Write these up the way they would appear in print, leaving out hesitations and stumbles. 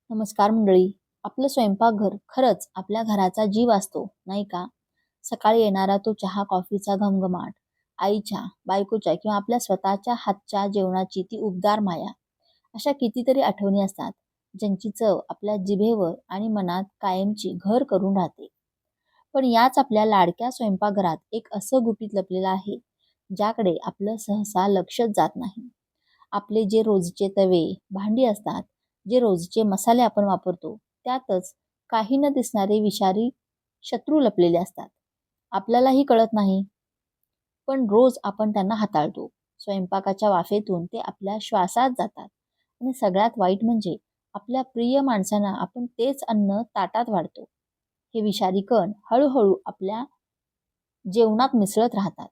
नमस्कार मंडळी. आपलं स्वयंपाकघर खरंच आपल्या घराचा जीव असतो, नाही का? सकाळी येणारा तो चहा कॉफीचा घमघमाट, आईच्या, बायकोच्या किंवा आपल्या स्वतःच्या हातच्या जेवणाची ती उबदार माया, अशा कितीतरी आठवणी असतात, ज्यांची चव आपल्या जिभेवर आणि मनात कायमची घर करून राहते. पण याच आपल्या लाडक्या स्वयंपाकघरात एक असं गुपित लपलेलं आहे, ज्याकडे आपलं सहसा लक्षच जात नाही. आपले जे रोजचे तवे, भांडी असतात, जे रोजचे मसाले आपण वापरतो, त्यातच काही न दिसणारे विषारी शत्रू लपलेले असतात. आपल्यालाही कळत नाही, पण रोज आपण त्यांना हाताळतो. स्वयंपाकाच्या वाफेतून ते आपल्या श्वासात जातात आणि सगळ्यात वाईट म्हणजे आपल्या प्रिय माणसांना आपण तेच अन्न ताटात वाढतो. हे विषारी कण हळूहळू आपल्या जेवणात मिसळत राहतात.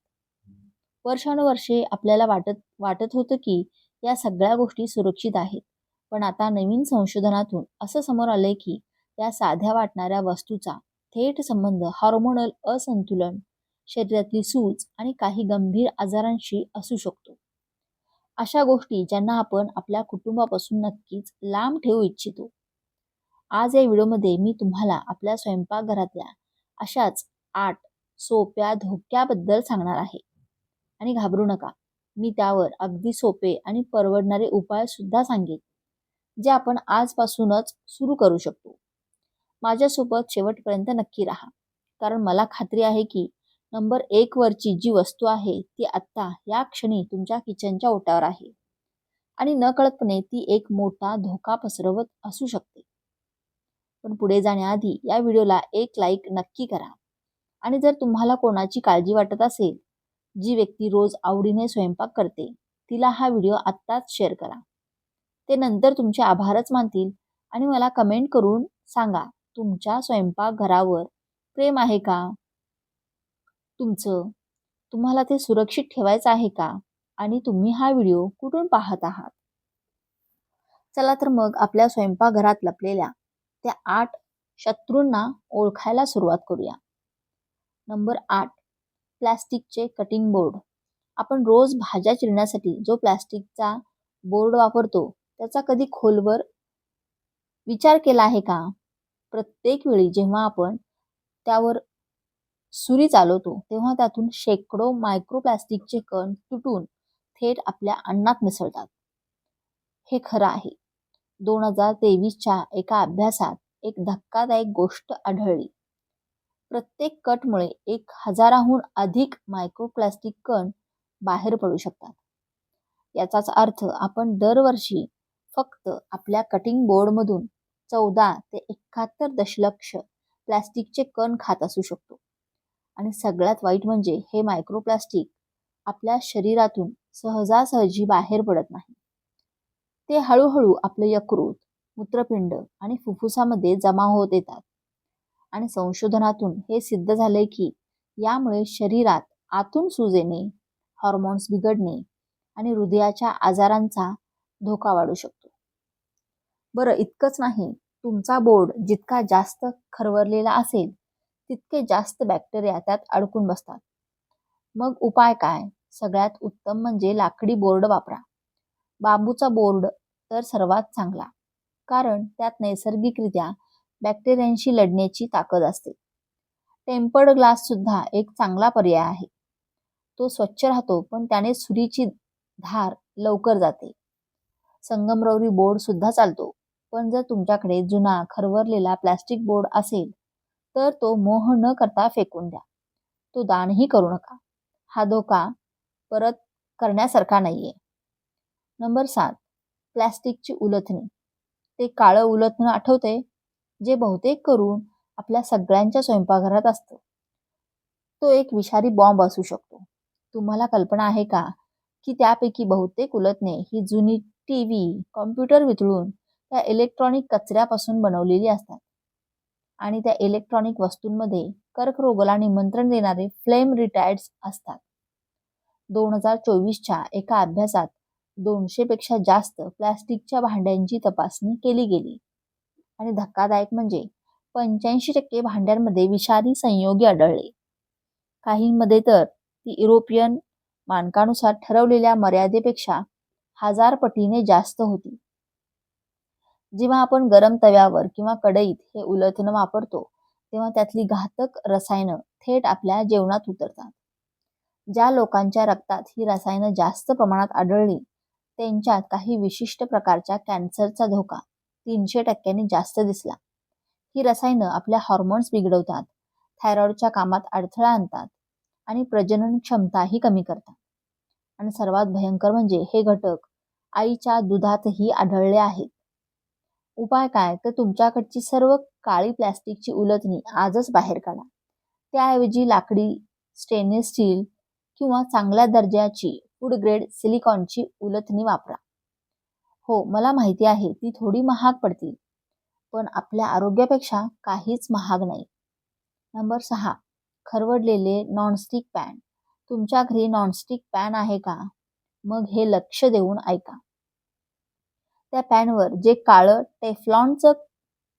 वर्षानुवर्षे आपल्याला वाटत वाटत होतं की या सगळ्या गोष्टी सुरक्षित आहेत. पण आता नवीन संशोधनातून असं समोर आलंय की या साध्या वाटणाऱ्या वस्तूचा थेट संबंध हार्मोनल असंतुलन, शरीरातली सूज आणि काही गंभीर आजारांशी असू शकतो. अशा गोष्टी ज्यांना आपण आपल्या कुटुंबापासून नक्कीच लांब ठेवू इच्छितो. आज या व्हिडिओमध्ये मी तुम्हाला आपल्या स्वयंपाकघरातल्या अशाच 8 सोप्या धोक्याबद्दल सांगणार आहे. आणि घाबरू नका. मी त्यावर अगदी सोपे आणि परवडणारे उपाय सुद्धा सांगेन, जे आपण आजपासूनच सुरू करू शकतो. माझ्यासोबत शेवटपर्यंत नक्की राहा. कारण मला खात्री आहे की नंबर 1 वरची जी वस्तू आहे ती आत्ता या क्षणी तुमच्या किचनच्या ओट्यावर आहे आणि नकळतपणे ती एक मोठा धोका पसरवत असू शकते. पण पुढे जाण्याआधी या व्हिडिओला एक लाईक नक्की करा. आणि जर तुम्हाला कोणाची काळजी वाटत असेल, जी व्यक्ती रोज आवडीने स्वयंपाक करते, तिला हा व्हिडिओ आत्ताच शेअर करा. ते नंतर तुमचे आभारच मानतील आणि मला कमेंट करून सांगा, तुमच्या स्वयंपाकघरावर प्रेम आहे का तुमचं? तुम्हाला ते सुरक्षित ठेवायचं आहे का? आणि तुम्ही हा व्हिडिओ कुठून पाहत आहात? चला तर मग आपल्या स्वयंपाकघरात लपलेल्या त्या 8 शत्रूंना ओळखायला सुरुवात करूया. नंबर 8, प्लास्टिकचे कटिंग बोर्ड. आपण रोज भाज्या चिरण्यासाठी जो प्लास्टिकचा बोर्ड वापरतो, त्याचा कधी खोलवर विचार केला आहे का? प्रत्येक वेळी जेव्हा आपण त्यावर सुरी चालवतो, तेव्हा त्यातून शेकडो मायक्रोप्लास्टिकचे कण तुटून थेट आपल्या अन्नात मिसळतात. हे खरं आहे. 2023च्या एका अभ्यासात एक धक्कादायक गोष्ट आढळली. प्रत्येक कटमुळे 1000हून अधिक मायक्रोप्लास्टिक कण बाहेर पडू शकतात. याचाच अर्थ आपण दरवर्षी फक्त आपल्या कटिंग बोर्डमधून 14 ते 71 दशलक्ष प्लास्टिकचे कण खात असू शकतो. आणि सगळ्यात वाईट म्हणजे हे मायक्रोप्लास्टिक आपल्या शरीरातून सहजासहजी बाहेर पडत नाही. ते हळूहळू आपले यकृत, मूत्रपिंड आणि फुफ्फुसामध्ये जमा होत येतात. आणि संशोधनातून हे सिद्ध झालंय की यामुळे शरीरात आतून सूज येणे, हॉर्मोन्स बिघडणे आणि हृदयाच्या आजारांचा धोका वाढू शकतो. बरं, इतकंच नाही, तुमचा बोर्ड जितका जास्त खरवरलेला असेल, तितके जास्त बॅक्टेरिया त्यात अडकून बसतात. मग उपाय काय? सगळ्यात उत्तम म्हणजे लाकडी बोर्ड वापरा. बांबूचा बोर्ड तर सर्वात चांगला, कारण त्यात नैसर्गिकरित्या बॅक्टेरियांशी लढण्याची ताकद असते. टेम्पर्ड ग्लास सुद्धा एक चांगला पर्याय आहे. तो स्वच्छ राहतो, पण त्याने सुरीची धार लवकर जाते. संगमरवरी बोर्ड सुद्धा चालतो, पण जर तुमच्याकडे जुना खरवरलेला प्लास्टिक बोर्ड असेल, तर तो मोह न करता फेकून द्या. तो दानही करू नका. हा धोका परत करण्यासारखा नाहीये. नंबर 7, प्लास्टिकची उलथणी. ते काळं उलथणं आठवतंय? जे बहुतेक करून आपल्या सगळ्यांच्या स्वयंपाकघरात असतं. तो एक विषारी बॉम्ब असू शकतो. तुम्हाला कल्पना आहे का की त्यापैकी बहुतेक उलथणे ही जुनी टीव्ही, कॉम्प्युटर वितळून त्या इलेक्ट्रॉनिक कचऱ्यापासून बनवलेली असतात. आणि त्या इलेक्ट्रॉनिक वस्तूंमध्ये कर्करोगाला निमंत्रण देणारे फ्लेम रिटार्डंट्स असतात. 2024च्या एका अभ्यासात 200 पेक्षा जास्त प्लास्टिकच्या भांड्यांची तपासणी केली गेली आणि धक्कादायक म्हणजे 85% भांड्यांमध्ये विषारी संयोगी आढळले. काहींमध्ये तर ती युरोपियन मानकानुसार ठरवलेल्या मर्यादेपेक्षा 1000 पटीने जास्त होती. जेव्हा आपण गरम तव्यावर किंवा कढईत हे उलथनं वापरतो तेव्हा त्यातली घातक रसायनं थेट आपल्या जेवणात उतरतात. ज्या लोकांच्या रक्तात ही रसायनं जास्त प्रमाणात आढळली त्यांच्यात काही विशिष्ट प्रकारच्या कॅन्सरचा धोका 300% जास्त दिसला. ही रसायनं आपल्या हॉर्मोन्स बिघडवतात, थायरॉइडच्या कामात अडथळा आणतात आणि प्रजनन क्षमताही कमी करतात. आणि सर्वात भयंकर म्हणजे हे घटक आईच्या दुधातही आढळले आहेत. उपाय काय तर तुमच्याकडची सर्व काळी प्लॅस्टिकची उलथणी आजच बाहेर काढा. त्याऐवजी लाकडी, स्टेनलेस स्टील किंवा चांगल्या दर्जाची फूड ग्रेड सिलिकॉनची उलथणी वापरा. हो, मला माहिती आहे ती थोडी महाग पडतील, पण आपल्या आरोग्यापेक्षा काहीच महाग नाही. नंबर 6, खरवडलेले नॉनस्टिक पॅन. तुमच्या घरी नॉनस्टिक पॅन आहे का? मग हे लक्ष देऊन ऐका. त्या पॅनवर जे काळं टेफ्लॉनचं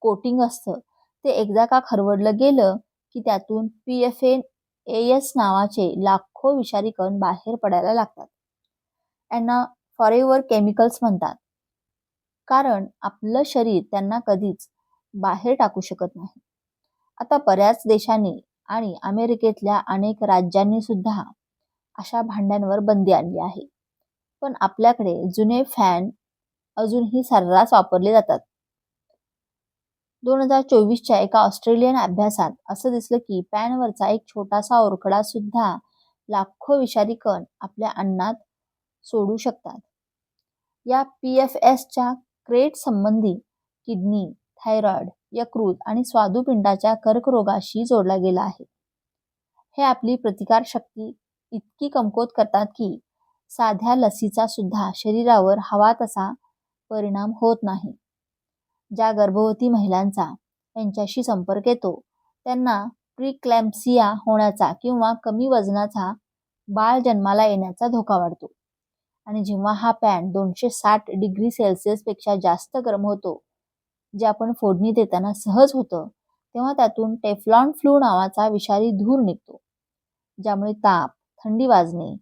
कोटिंग असतं ते एकदा का खरवडलं गेलं की त्यातून PFAS नावाचे लाखो विषारी कण बाहेर पडायला लागतात. यांना फॉरेवर केमिकल्स म्हणतात, कारण आपलं शरीर त्यांना कधीच बाहेर टाकू शकत नाही. आता बऱ्याच देशांनी आणि अमेरिकेतल्या अनेक राज्यांनी सुद्धा अशा भांड्यांवर बंदी आणली आहे. पण आपल्याकडे जुने फॅन अजूनही सर्रास वापरले जातात. 2024च्या एका ऑस्ट्रेलियन अभ्यासात असं दिसलं की पॅनवरचा एक छोटासा ओरखडा सुद्धा लाखो विषारी कण आपल्या अन्नात सोडू शकतात. या PFASच्या क्रेट संबंधी किडनी, थायरॉइड, यकृत आणि स्वादुपिंडाच्या कर्करोगाशी जोडला गेला आहे. हे आपली प्रतिकारशक्ती इतकी कमकुवत करतात की साध्या लसीचा सुद्धा शरीरावर हवा तसा परिणाम होत नाही. ज्या गर्भवती महिलांचा यांच्याशी संपर्क येतो त्यांना प्रीक्लॅम्प्सिया होण्याचा किंवा कमी वजनाचा बाळ जन्माला येण्याचा धोका वाढतो. आणि जेव्हा हा पॅन 260 डिग्री सेल्सिअस पेक्षा जास्त गरम होतो, जे आपण फोडणी देताना सहज होतं, तेव्हा त्यातून टेफ्लॉन फ्लू नावाचा विषारी धूर निघतो, ज्यामुळे ताप, थंडी वाजणे,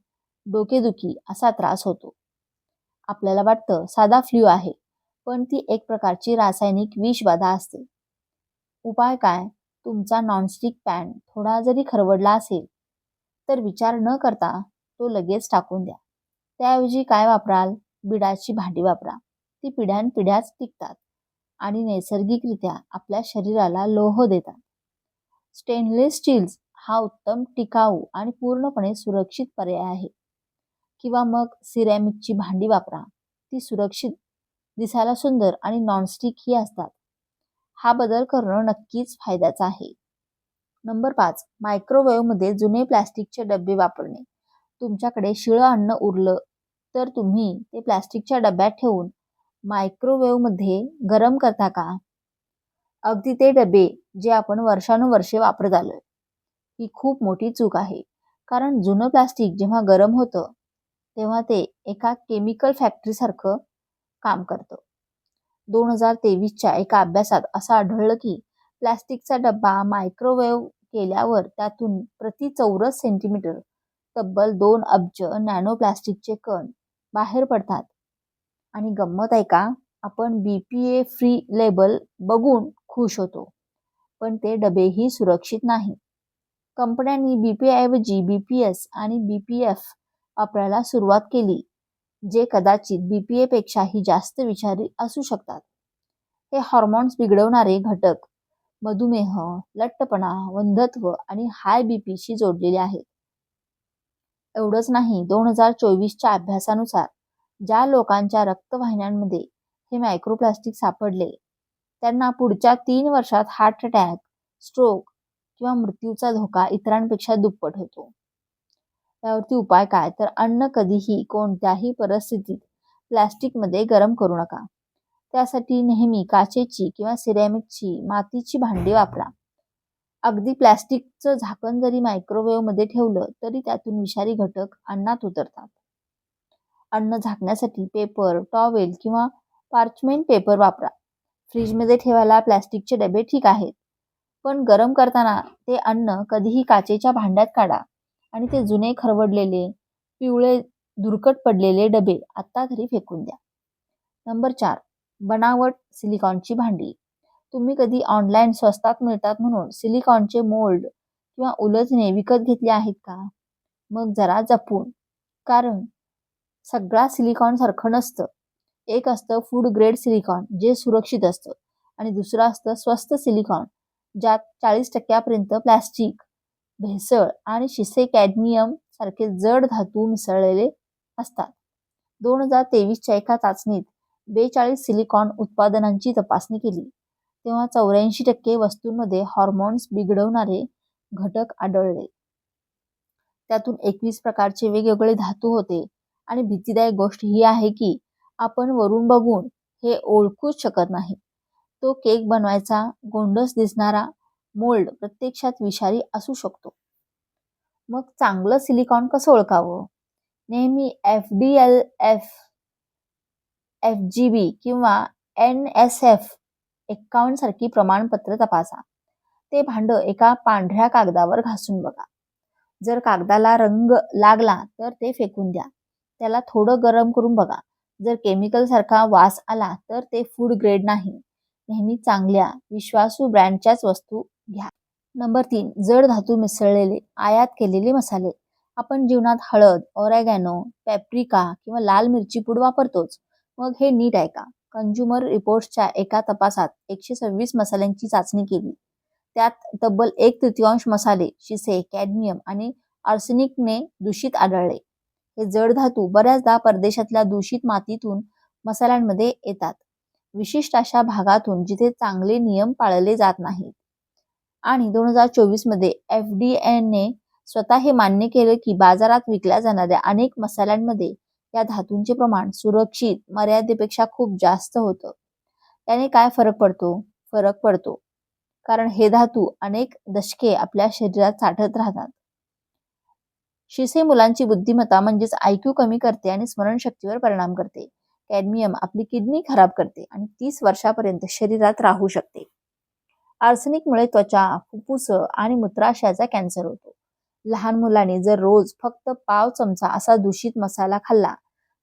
डोकेदुखी असा त्रास होतो. आपल्याला वाटतं साधा फ्लू आहे, पण ती एक प्रकारची रासायनिक विषबाधा असते. उपाय काय? तुमचा नॉनस्टिक पॅन थोडा जरी खरवडला असेल तर विचार न करता तो लगेच टाकून द्या. त्याऐवजी काय वापराल? बिडाची भांडी वापरा. ती पिढ्यानपिढ्याच टिकतात आणि नैसर्गिकरित्या आपल्या शरीराला लोह देतात. स्टेनलेस स्टील हा उत्तम, टिकाऊ आणि पूर्णपणे सुरक्षित पर्याय आहे. किंवा मग सिरॅमिकची भांडी वापरा. ती सुरक्षित, दिसायला सुंदर आणि नॉनस्टिक ही असतात. हा बदल करणं नक्कीच फायद्याचं आहे. नंबर 5, मायक्रोवेव्हमध्ये जुने प्लॅस्टिकचे डबे वापरणे. तुमच्याकडे शिळं अन्न उरलं तर तुम्ही ते प्लॅस्टिकच्या डब्यात ठेवून मायक्रोवेव्हमध्ये गरम करता का? अगदी ते डबे जे आपण वर्षानुवर्षे वापरत आलोय. ही खूप मोठी चूक आहे. कारण जुनं प्लास्टिक जेव्हा गरम होतं तेव्हा ते एका केमिकल फॅक्टरीसारखं काम करतं. 2023च्या एका अभ्यासात असं आढळलं की प्लॅस्टिकचा डब्बा मायक्रोवेव्ह केल्यावर त्यातून प्रति चौरस सेंटीमीटर तब्बल 2 अब्ज नॅनो प्लास्टिकचे कण बाहेर पडतात. आणि गंमत आहे का, आपण BPA फ्री लेबल बघून खुश होतो, पण ते डबेही सुरक्षित नाही. कंपन्यांनी BPA ऐवजी BPS आणि BPF वापरायला सुरुवात केली, जे कदाचित BPA पेक्षाही जास्त विषारी असू शकतात. हे हॉर्मोन्स बिघडवणारे घटक मधुमेह, लठ्ठपणा, वंध्यत्व आणि हाय बीपीशी जोडलेले आहेत. एवढंच नाही, 2024च्या अभ्यासानुसार ज्या लोकांच्या रक्तवाहिन्यांमध्ये हे मायक्रोप्लास्टिक सापडले त्यांना पुढच्या 3 वर्षात हार्ट अटॅक, स्ट्रोक किंवा मृत्यूचा धोका इतरांपेक्षा दुप्पट होतो. यावरती उपाय काय? तर अन्न कधीही कोणत्याही परिस्थितीत प्लॅस्टिकमध्ये गरम करू नका. त्यासाठी नेहमी काचेची किंवा सिरॅमिकची, मातीची भांडी वापरा. अगदी प्लॅस्टिकचं झाकण जरी मायक्रोवेव्हमध्ये ठेवलं तरी त्यातून विषारी घटक अन्नात उतरतात. अन्न झाकण्यासाठी पेपर, टॉवेल किंवा पार्चमेंट पेपर वापरा. फ्रीजमध्ये ठेवायला प्लॅस्टिकचे डबे ठीक आहेत, पण गरम करताना ते अन्न कधीही काचेच्या भांड्यात काढा आणि ते जुने, खरवडलेले, पिवळे, धुरकट पडलेले डबे आत्ता तरी फेकून द्या. नंबर 4, बनावट सिलिकॉनची भांडी. तुम्ही कधी ऑनलाईन स्वस्तात मिळतात म्हणून सिलिकॉनचे मोल्ड किंवा उलझणे विकत घेतले आहेत का? मग जरा जपून, कारण सगळा सिलिकॉन सारखं नसतं. एक असतं फूड ग्रेड सिलिकॉन जे सुरक्षित असतं आणि दुसरं असतं स्वस्त सिलिकॉन ज्यात 40% प्लॅस्टिक, भेसळ आणि शिसे कॅडमियम सारखे जड धातू मिसळलेले असतात. 2023च्या एका चाचणीत 42 सिलिकॉन उत्पादनांची तपासणी केली तेव्हा 84% वस्तूंमध्ये हॉर्मोन्स बिघडवणारे घटक आढळले. त्यातून 21 प्रकारचे वेगवेगळे धातू होते आणि भीतीदायक गोष्ट ही आहे की आपण वरून बघून हे ओळखूच शकत नाही. तो केक बनवायचा गोंडस दिसणारा मोल्ड प्रत्यक्षात विषारी असू शकतो. मग चांगलं सिलिकॉन कसं ओळखावं? नेहमी FDLF, FGB किंवा NSF 51 सारखी प्रमाणपत्र तपासा. ते भांडं एका पांढऱ्या कागदावर घासून बघा. जर कागदाला रंग लागला तर ते फेकून द्या. त्याला थोडं गरम करून बघा. जर केमिकल सारखा वास आला तर ते फूड ग्रेड नाही. नेहमी चांगल्या विश्वासू ब्रँडच्याच वस्तू घ्या. नंबर 3, जड धातू मिसळलेले आयात केलेले मसाले. आपण जीवनात हळद, ऑरेगॅनो, पॅप्रिका किंवा लाल मिरची पूड वापरतोच. मग हे नीट ऐका. कंझ्युमर रिपोर्ट्सच्या एका तपासात 126 मसाल्यांची चाचणी केली. त्यात तब्बल 1/3 मसाले शिसे, कॅडमियम आणि आर्सेनिकने दूषित आढळले. हे जड धातू बऱ्याचदा परदेशातल्या दूषित मातीतून मसाल्यांमध्ये येतात, विशिष्ट अशा भागातून जिथे चांगले नियम पाळले जात नाहीत. आणि 2024 मध्ये FDAने स्वतः हे मान्य केलं की बाजारात विकल्या जाणाऱ्या अनेक मसाल्यांमध्ये या धातूंचे प्रमाण सुरक्षित मर्यादेपेक्षा खूप जास्त होतं. याने काय फरक पडतो? फरक पडतो कारण हे धातू अनेक दशके आपल्या शरीरात साठत राहतात. शिसे मुलांची बुद्धिमत्ता म्हणजेच IQ कमी करते आणि स्मरणशक्तीवर परिणाम करते. कॅडमियम आपली किडनी खराब करते आणि 30 वर्षापर्यंत शरीरात राहू शकते. आर्सेनिकमुळे त्वचा, फुफ्फुस आणि मूत्राशयाचा कॅन्सर होतो. लहान मुलांनी जर रोज फक्त पाव चमचा असा दूषित मसाला खाल्ला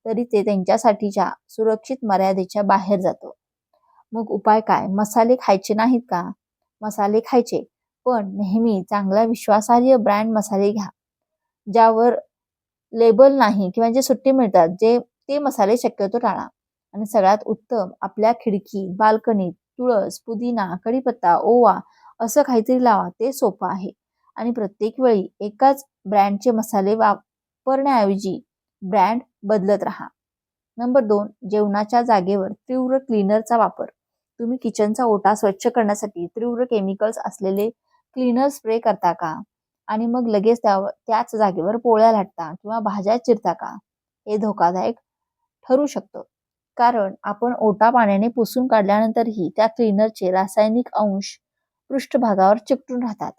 तरी ते त्यांच्यासाठीच्या सुरक्षित मर्यादेच्या बाहेर जातं. मग उपाय काय? मसाले खायचे नाहीत का? मसाले खायचे, पण नेहमी चांगल्या विश्वासार्ह ब्रँड मसाले घ्या. ज्यावर लेबल नाही किंवा जे सुट्टे मिळतात ते मसाले शक्यतो टाळा. आणि सगळ्यात उत्तम, आपल्या खिडकी, बाल्कनीत तुळस, पुदिना, कढीपत्ता, ओवा असं काहीतरी लावा. ते सोपं आहे. आणि प्रत्येक वेळी एकाच ब्रँडचे मसाले वापरण्याऐवजी ब्रँड बदलत राहा. नंबर 2, जेवणाच्या जागेवर तीव्र क्लीनरचा वापर. तुम्ही किचनचा ओटा स्वच्छ करण्यासाठी तीव्र केमिकल्स असलेले क्लीनर स्प्रे करता का? आणि मग लगेच त्याच जागेवर पोळ्या लाटता किंवा भाज्या चिरता का? हे धोकादायक ठरू शकतं. कारण आपण ओटा पाण्याने पुसून काढल्यानंतरही त्या क्लीनरचे रासायनिक अंश पृष्ठभागावर चिकटून राहतात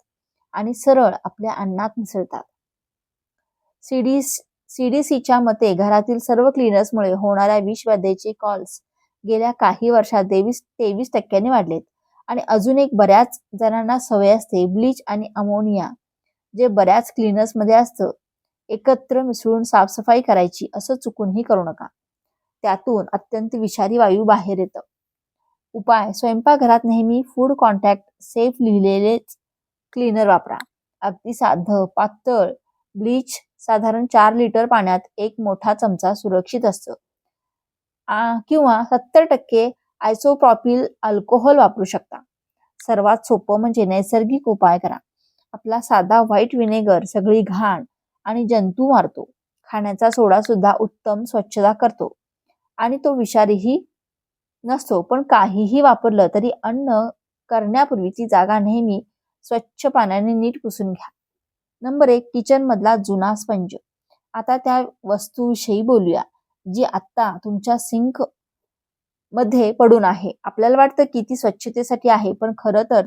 आणि सरळ आपल्या अन्नात मिसळतात. CDCच्या मते घरातील सर्व क्लीनर्समुळे होणाऱ्या विषबाधेचे कॉल्स गेल्या काही वर्षात 23% वाढलेत. आणि अजून एक बऱ्याच जणांना सवय असते ब्लीच आणि अमोनिया, जे बऱ्याच क्लीनर्समध्ये असतं, एकत्र मिसळून साफसफाई करायची. असं चुकूनही करू नका. त्यातून अत्यंत विषारी वायू बाहेर येतं. उपाय: स्वयंपाकघरात नेहमी फूड कॉन्टॅक्ट सेफ लिहिलेलेच क्लीनर वापरा. अगदी साधं पातळ ब्लीच साधारण 4 लिटर पाण्यात 1 मोठा चमचा सुरक्षित असतं. किंवा 70% आयसोप्रॉपिल अल्कोहोल वापरू शकता. सर्वात सोपं म्हणजे नैसर्गिक उपाय करा. आपला साधा व्हाईट विनेगर सगळी घाण आणि जंतू मारतो. खाण्याचा सोडा सुद्धा उत्तम स्वच्छता करतो आणि तो विषारीही नसतो. पण काहीही वापरलं तरी अन्न करण्यापूर्वी ती जागा नेहमी स्वच्छ पाण्याने नीट पुसून घ्या. नंबर 1, किचन मधला जुना स्पंज. आता त्या वस्तूविषयी बोलूया जी आत्ता तुमच्या सिंक मध्ये पडून आहे. आपल्याला वाटतं की ती स्वच्छतेसाठी आहे, पण खरं तर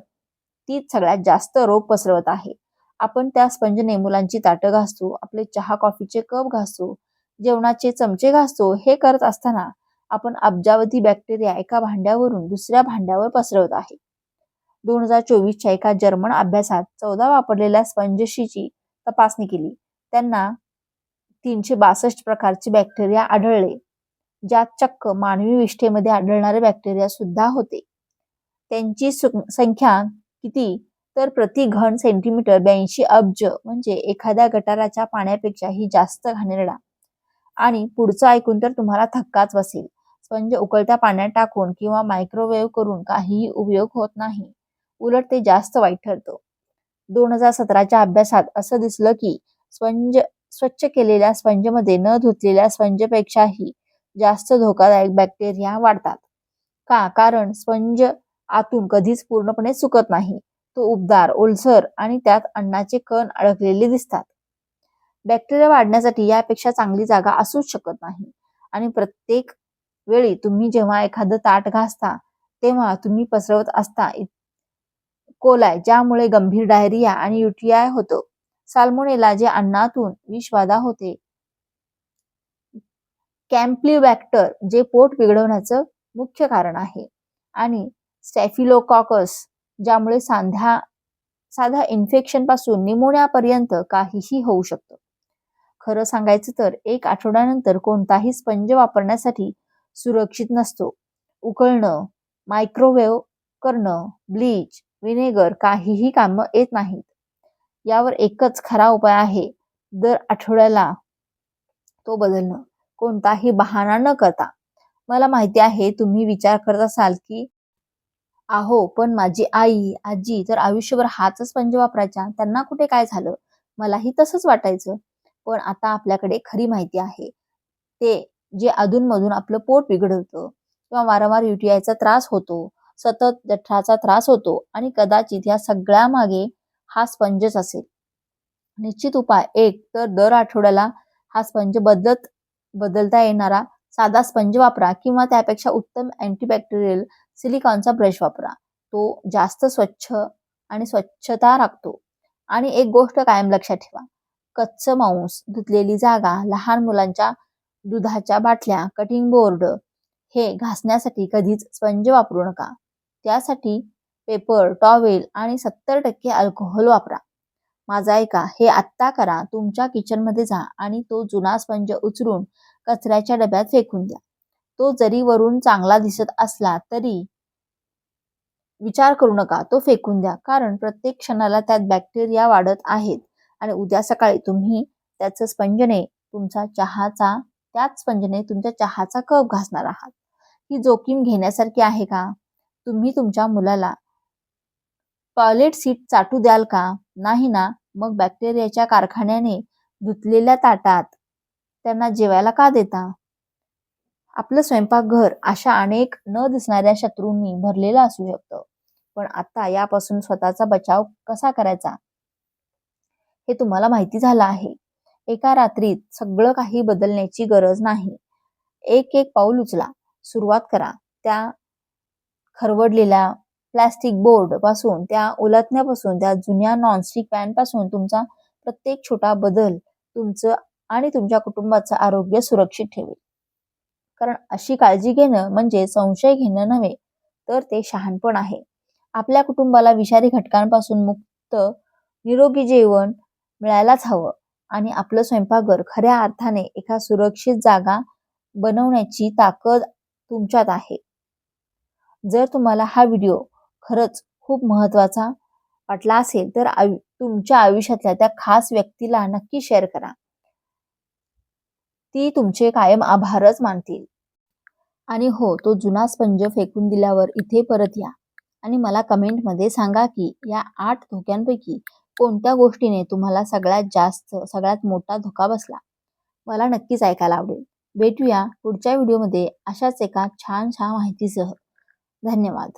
तीच सगळ्यात जास्त रोग पसरवत आहे. आपण त्या स्पंजने मुलांची ताटं घासतो, आपले चहा कॉफीचे कप घासतो, जेवणाचे चमचे घासतो. हे करत असताना आपण अब्जावधी बॅक्टेरिया एका भांड्यावरून दुसऱ्या भांड्यावर पसरवत आहे. 2024च्या एका जर्मन अभ्यासात 14 वापरलेल्या स्पंजशी तपासणी केली. त्यांना 362 प्रकारचे बॅक्टेरिया आढळले. ज्यात चक्क मानवी विष्ठेमध्ये आढळणारे बॅक्टेरिया सुद्धा होते. त्यांची संख्या किती तर प्रति घन सेंटीमीटर 82 अब्ज, म्हणजे एखाद्या गटाराच्या पाण्यापेक्षाही जास्त घाणेरडा. आणि पुढचं ऐकून तर तुम्हाला धक्काच बसेल. स्पंज उकळत्या पाण्यात टाकून किंवा मायक्रोवेव्ह करून काहीही उपयोग होत नाही. उलट ते जास्त वाईट ठरतं. 2017च्या अभ्यासात असं दिसलं की स्पंज स्वच्छ केलेल्या स्पंजमध्ये न धुतलेल्या स्पंजपेक्षाही जास्त धोकादायक बॅक्टेरिया वाढतात. का? कारण स्पंज आतून कधीच पूर्णपणे सुकत नाही. तो उबदार, ओलसर आणि त्यात अन्नाचे कण अडकलेले दिसतात. बॅक्टेरिया वाढण्यासाठी यापेक्षा चांगली जागा असूच शकत नाही. आणि प्रत्येक वेळी तुम्ही जेव्हा एखादं ताट घासता तेव्हा तुम्ही पसरवत असता कोलाय, ज्यामुळे गंभीर डायरिया आणि युटीआय होतं. साल्मोनेला, जे अन्नातून विषबाधा होते. कॅम्प्लिबॅक्टर, जे पोट बिघडवण्याचं मुख्य कारण आहे. आणि स्टॅफिलोकॉकस, ज्यामुळे साध्या इन्फेक्शन पासून निमोनियापर्यंत काहीही होऊ शकतं. खरं सांगायचं तर 1 आठवड्यानंतर कोणताही स्पंज वापरण्यासाठी सुरक्षित नसतो. उकळणं, मायक्रोवेव्ह करणं, ब्लीच, व्हिनेगर काहीही कामं येत नाहीत. यावर एकच खरा उपाय आहे, दर आठवड्याला तो बदलणं, कोणताही बहाणा न करता. मला माहिती आहे तुम्ही विचार करत असाल की अहो, पण माझी आई, आजी तर आयुष्यभर हाच स्पंज वापरायच्या, त्यांना कुठे काय झालं? मलाही तसंच वाटायचं. पण आता आपल्याकडे खरी माहिती आहे. ते जे अधूनमधून आपलं पोट बिघडवतं किंवा वारंवार युटीआयचा त्रास होतो, सतत जठराचा त्रास होतो आणि कदाचित या सगळ्यामागे हा स्पंजच असेल. निश्चित उपाय एक तर दर आठवड्याला हा स्पंज बदलता येणारा साधा स्पंज वापरा किंवा त्यापेक्षा उत्तम अँटीबॅक्टेरियल सिलिकॉनचा ब्रश वापरा. तो जास्त स्वच्छता राखतो. आणि एक गोष्ट कायम लक्षात ठेवा, कच्चं मांस, धुतलेली जागा, लहान मुलांच्या दुधाच्या बाटल्या, कटिंग बोर्ड हे घासण्यासाठी कधीच स्पंज वापरू नका. त्यासाठी पेपर टॉवेल आणि 70% अल्कोहोल वापरा. माझं ऐका, हे आत्ता करा. तुमच्या किचनमध्ये जा आणि तो जुना स्पंज उचलून कचऱ्याच्या डब्यात फेकून द्या. तो जरी वरून चांगला दिसत असला तरी विचार करू नका, तो फेकून द्या. कारण प्रत्येक क्षणाला त्यात बॅक्टेरिया वाढत आहेत आणि उद्या सकाळी तुम्ही त्याच स्पंजने तुमच्या चहाचा कप घासणार आहात. ही जोखीम घेण्यासारखी आहे का? तुम्ही तुमच्या मुलाला टॉयलेट सीट चाटू द्याल का? नाही ना. मग बॅक्टेरियाच्या कारखान्याने धुतलेल्या ताटात त्यांना जेवायला का देता? आपलं स्वयंपाकघर अशा अनेक न दिसणाऱ्या शत्रूंनी भरलेलं असू शकतं. पण आता यापासून स्वतःचा बचाव कसा करायचा हे तुम्हाला माहिती झालं आहे. एका रात्रीत सगळं काही बदलण्याची गरज नाही. एक एक पाऊल उचला. सुरुवात करा त्या खरवडलेल्या प्लास्टिक बोर्ड पासून, त्या उलटण्यापासून, त्या जुन्या नॉनस्टिक पॅन पासून. तुमचा प्रत्येक छोटा बदल तुमचं आणि तुमच्या कुटुंबाचं आरोग्य सुरक्षित ठेवेल. कारण अशी काळजी घेणं म्हणजे संशय घेणं नव्हे, तर ते शहाणपण आहे. आपल्या कुटुंबाला विषारी घटकांपासून मुक्त निरोगी जेवण मिळायलाच हवं. आणि आपलं स्वयंपाकघर खऱ्या अर्थाने एका सुरक्षित जागा बनवण्याची ताकद तुमच्यात आहे. जर तुम्हाला हा व्हिडिओ खरंच खूप महत्त्वाचा वाटला असेल तर तुमच्या आयुष्यातल्या त्या खास व्यक्तीला नक्की शेअर करा. ती तुमचे कायम आभारच मानतील. आणि हो, तो जुना स्पंज फेकून दिल्यावर इथे परत या आणि मला कमेंटमध्ये सांगा की या 8 धोक्यांपैकी कोणत्या गोष्टीने तुम्हाला सगळ्यात मोठा धोका बसला. मला नक्कीच ऐकायला आवडेल. भेटूया पुढच्या व्हिडिओमध्ये अशाच एका छानशा माहितीसह. धन्यवाद.